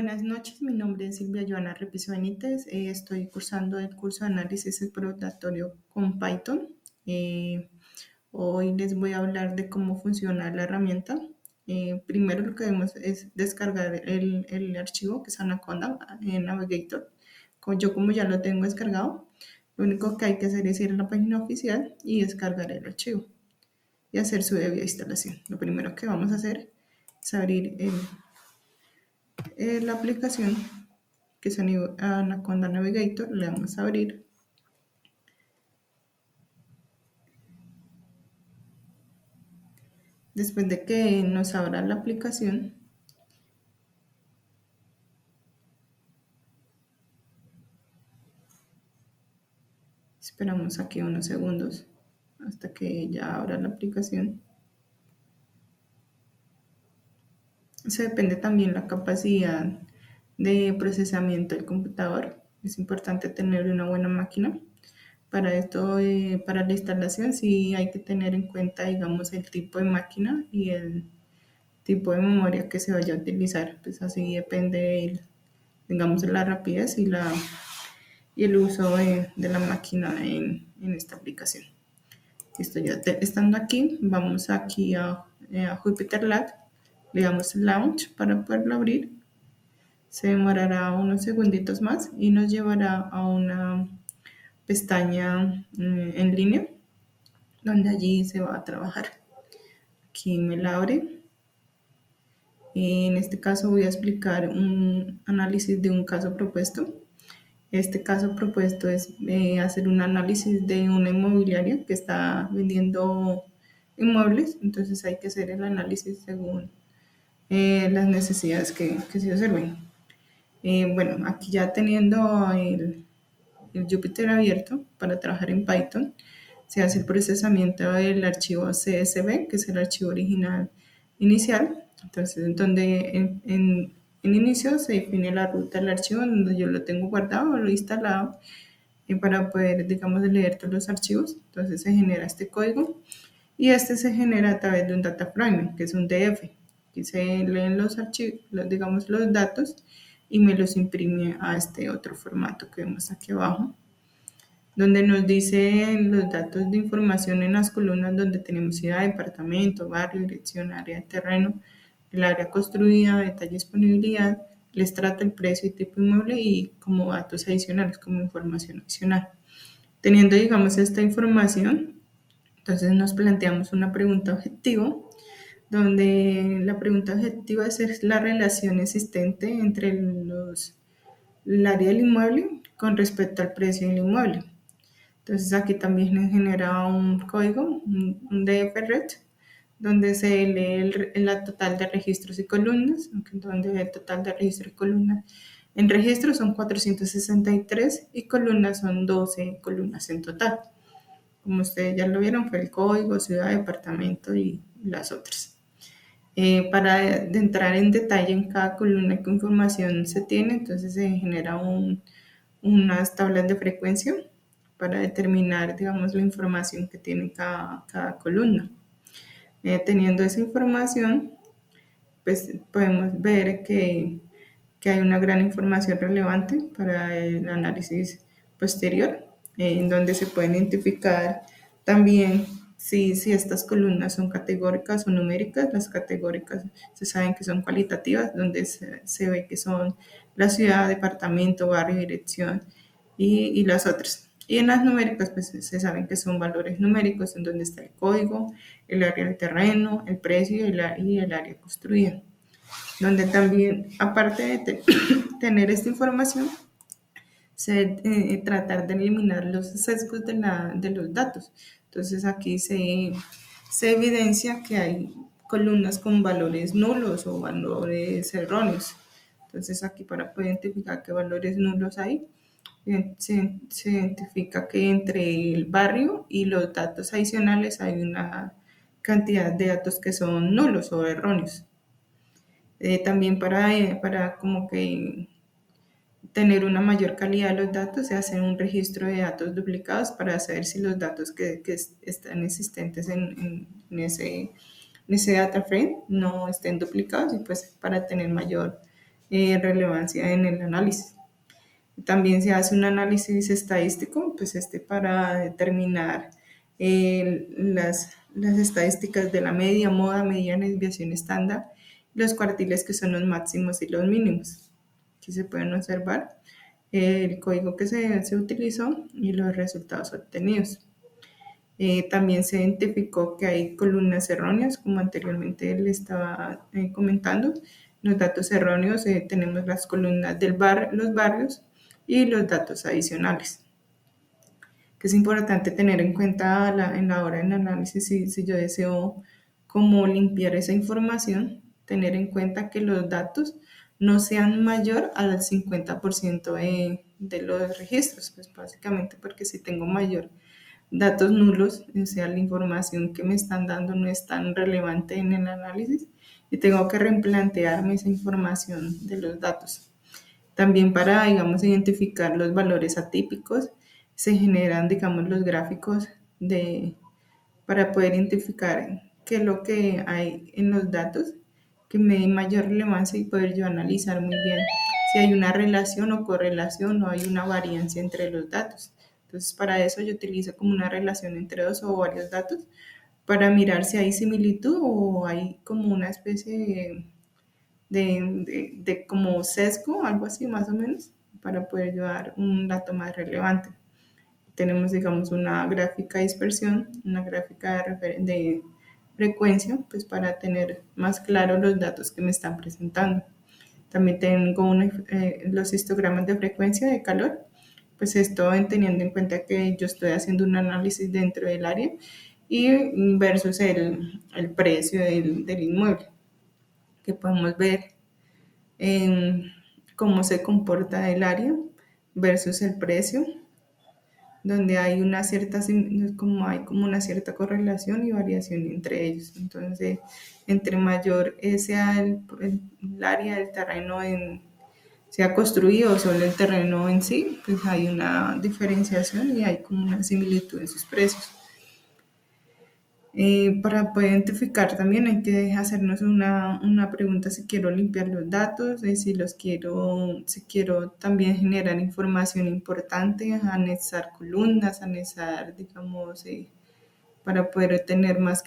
Buenas noches, mi nombre es Silvia Joana Repiso Benítez. Estoy cursando el curso de análisis exploratorio con Python. Eh, Hoy les voy a hablar de cómo funciona la herramienta. Primero lo que debemos es descargar el archivo que es Anaconda en Navigator. Como ya lo tengo descargado, lo único que hay que hacer es ir a la página oficial y descargar el archivo y hacer su debida instalación. Lo primero que vamos a hacer es abrir la aplicación que es Anaconda Navigator. Le damos a abrir. Después de que nos abra la aplicación, esperamos aquí unos segundos hasta que ya abra la aplicación. Se depende también la capacidad de procesamiento del computador. Es importante tener una buena máquina. Para esto, para la instalación, sí hay que tener en cuenta, digamos, el tipo de máquina y el tipo de memoria que se vaya a utilizar. Pues así depende, digamos, de la rapidez y el uso de la máquina en esta aplicación. Listo, estando aquí, vamos aquí a Jupyter Lab, le damos Launch para poderlo abrir. Se demorará unos segunditos más y nos llevará a una pestaña en línea donde allí se va a trabajar. Aquí me la abre. En este caso voy a explicar un análisis de un caso propuesto. Este caso propuesto es hacer un análisis de una inmobiliaria que está vendiendo inmuebles, entonces hay que hacer el análisis según las necesidades que se observen. Bueno, aquí ya teniendo el Jupyter abierto para trabajar en Python, se hace el procesamiento del archivo CSV, que es el archivo original inicial. Entonces, donde en inicio se define la ruta del archivo donde yo lo tengo guardado o lo he instalado para poder, digamos, leer todos los archivos. Entonces se genera este código y este se genera a través de un data fragment, que es un DF. Aquí se leen los archivos, digamos, los datos y me los imprime a este otro formato que vemos aquí abajo, donde nos dice los datos de información en las columnas donde tenemos ciudad, departamento, barrio, dirección, área de terreno, el área construida, detalle, disponibilidad, el estrato, el precio y tipo inmueble y como datos adicionales, como información adicional. Teniendo, digamos, esta información, entonces nos planteamos una pregunta objetivo, donde la pregunta objetiva es la relación existente entre el área del inmueble con respecto al precio del inmueble. Entonces aquí también se genera un código, un DF-RED, donde se lee la total de registros y columnas, donde el total de registros y columnas en registros son 463 y columnas son 12 columnas en total. Como ustedes ya lo vieron, fue el código, ciudad, departamento y las otras. Para entrar en detalle en cada columna qué información se tiene, entonces se genera unas tablas de frecuencia para determinar, digamos, la información que tiene cada columna. Teniendo esa información, pues podemos ver que hay una gran información relevante para el análisis posterior, en donde se pueden identificar también si estas columnas son categóricas o numéricas. Las categóricas se saben que son cualitativas, donde se ve que son la ciudad, departamento, barrio, dirección y las otras. Y en las numéricas, pues se saben que son valores numéricos, en donde está el código, el área del terreno, el precio y el área construida. Donde también, aparte de tener esta información, tratar de eliminar los sesgos de los datos. Entonces aquí se evidencia que hay columnas con valores nulos o valores erróneos. Entonces aquí para poder identificar qué valores nulos hay, se identifica que entre el barrio y los datos adicionales hay una cantidad de datos que son nulos o erróneos. También para como que tener una mayor calidad de los datos, se hace un registro de datos duplicados para saber si los datos que están existentes en ese data frame no estén duplicados y pues para tener mayor relevancia en el análisis. También se hace un análisis estadístico, pues para determinar las estadísticas de la media, moda, mediana y desviación estándar, los cuartiles que son los máximos y los mínimos. Aquí se pueden observar el código que se utilizó y los resultados obtenidos. También se identificó que hay columnas erróneas, como anteriormente le estaba comentando. Los datos erróneos tenemos las columnas los barrios y los datos adicionales, que es importante tener en cuenta en la hora del análisis si yo deseo cómo limpiar esa información, tener en cuenta que los datos no sean mayor al 50% de los registros, pues básicamente porque si tengo mayor datos nulos, o sea, la información que me están dando no es tan relevante en el análisis y tengo que replantearme esa información de los datos. También para, digamos, identificar los valores atípicos, se generan, digamos, los gráficos para poder identificar qué es lo que hay en los datos que me dé mayor relevancia y poder yo analizar muy bien si hay una relación o correlación o hay una variancia entre los datos. Entonces, para eso yo utilizo como una relación entre dos o varios datos para mirar si hay similitud o hay como una especie de como sesgo, algo así más o menos, para poder llevar un dato más relevante. Tenemos, digamos, una gráfica de dispersión, una gráfica de frecuencia, pues para tener más claros los datos que me están presentando. También tengo los histogramas de frecuencia de calor, pues esto teniendo en cuenta que yo estoy haciendo un análisis dentro del área y versus el precio del inmueble, que podemos ver en cómo se comporta el área versus el precio, donde hay hay como una cierta correlación y variación entre ellos. Entonces, entre mayor sea el área del terreno sea construido o solo el terreno en sí, pues hay una diferenciación y hay como una similitud en sus precios. Para poder identificar también hay que hacernos una pregunta si quiero limpiar los datos, si quiero también generar información importante, anexar columnas, anexar, digamos, para poder tener más